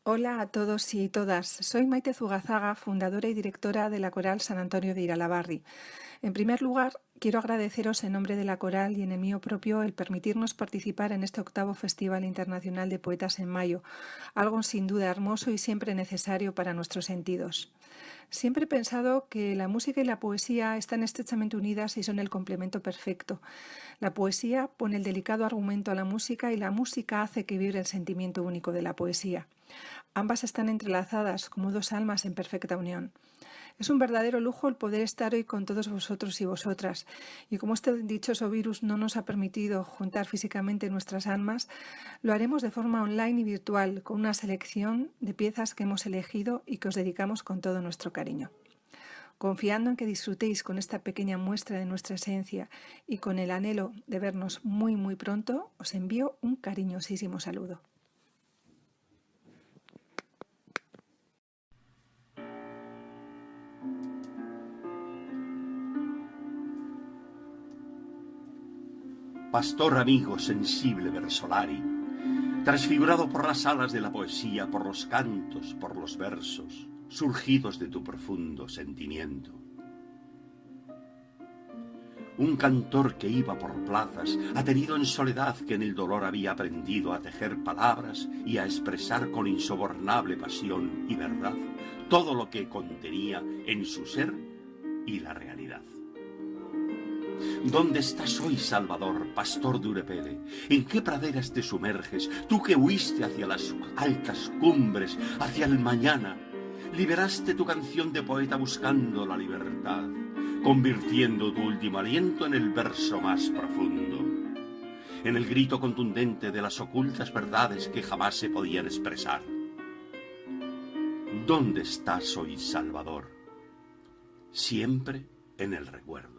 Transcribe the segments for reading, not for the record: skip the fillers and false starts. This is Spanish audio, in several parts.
Hola a todos y todas. Soy Maite Zugazaga, fundadora y directora de la Coral San Antonio de Iralabarri. En primer lugar, quiero agradeceros en nombre de la Coral y en el mío propio el permitirnos participar en este octavo Festival Internacional de Poetas en mayo, algo sin duda hermoso y siempre necesario para nuestros sentidos. Siempre he pensado que la música y la poesía están estrechamente unidas y son el complemento perfecto. La poesía pone el delicado argumento a la música y la música hace que vibre el sentimiento único de la poesía. Ambas están entrelazadas como dos almas en perfecta unión. Es un verdadero lujo el poder estar hoy con todos vosotros y vosotras. Y como este dichoso virus no nos ha permitido juntar físicamente nuestras almas, lo haremos de forma online y virtual, con una selección de piezas que hemos elegido y que os dedicamos con todo nuestro cariño. Confiando en que disfrutéis con esta pequeña muestra de nuestra esencia y con el anhelo de vernos muy pronto, os envío un cariñosísimo saludo. Pastor amigo sensible versolari, transfigurado por las alas de la poesía, por los cantos, por los versos, surgidos de tu profundo sentimiento. Un cantor que iba por plazas, atenido en soledad, que en el dolor había aprendido a tejer palabras y a expresar con insobornable pasión y verdad todo lo que contenía en su ser y la realidad. ¿Dónde estás hoy, Salvador, pastor de Urepele? ¿En qué praderas te sumerges? Tú que huiste hacia las altas cumbres, hacia el mañana. Liberaste tu canción de poeta buscando la libertad, convirtiendo tu último aliento en el verso más profundo, en el grito contundente de las ocultas verdades que jamás se podían expresar. ¿Dónde estás hoy, Salvador? Siempre en el recuerdo.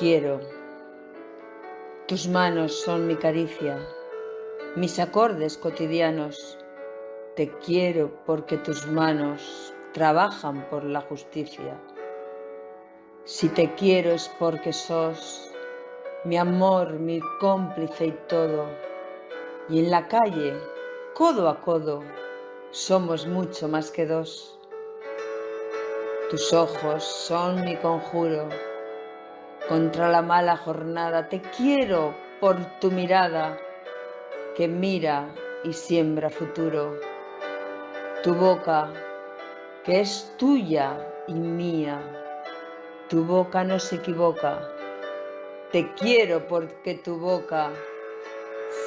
quiero. Tus manos son mi caricia, mis acordes cotidianos. Te quiero porque tus manos trabajan por la justicia. Si te quiero es porque sos mi amor, mi cómplice y todo. Y en la calle, codo a codo, somos mucho más que dos. Tus ojos son mi conjuro contra la mala jornada. Te quiero por tu mirada que mira y siembra futuro. Tu boca que es tuya y mía. Tu boca no se equivoca. Te quiero porque tu boca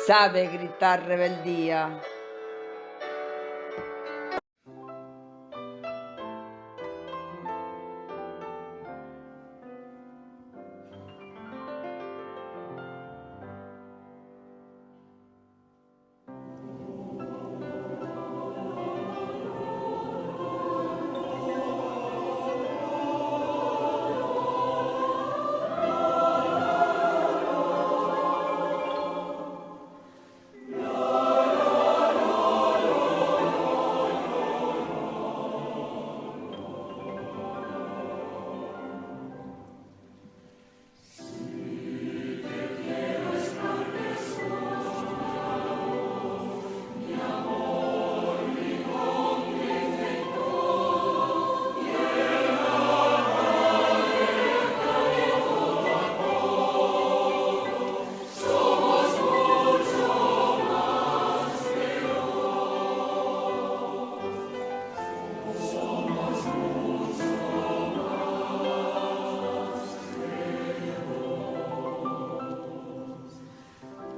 sabe gritar rebeldía.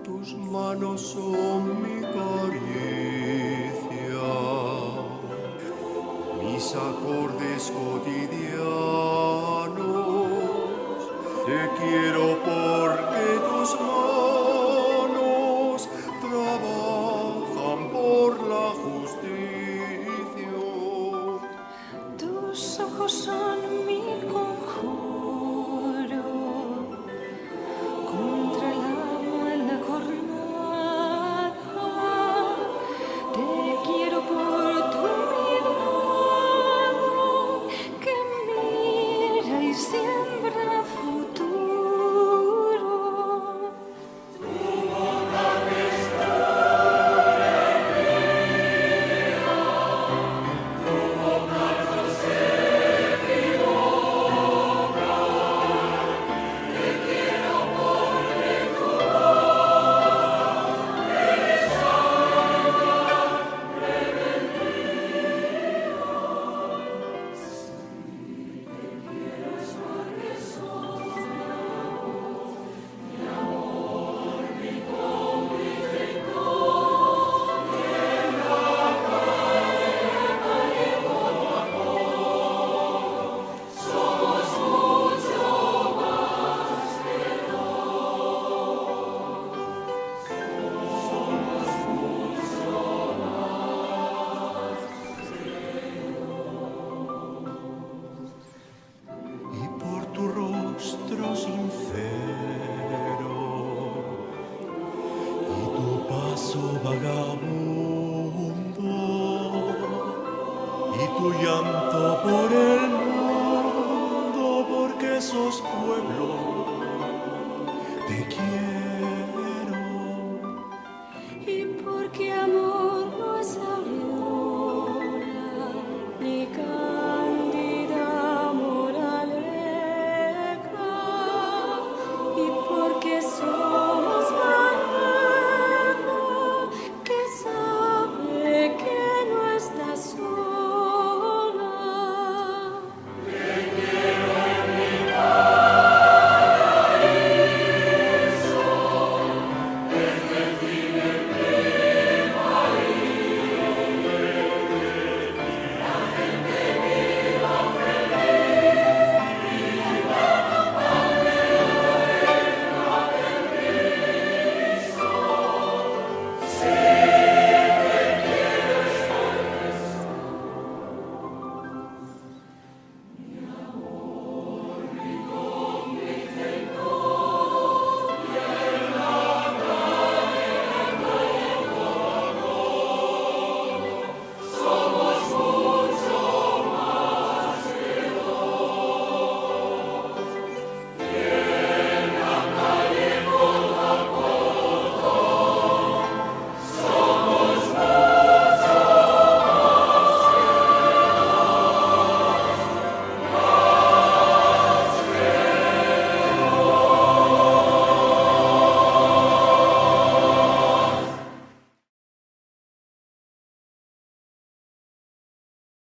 Tus manos son mi caricia, mis acordes cotidianos. Te quiero porque tus manos trabajan por la justicia. Tus ojos son mi conjuro contra la mala jornada. Te quiero por tu mirada que mira y siembra futuro. Y por tu rostro sincero y tu paso vagabundo y tu llanto por el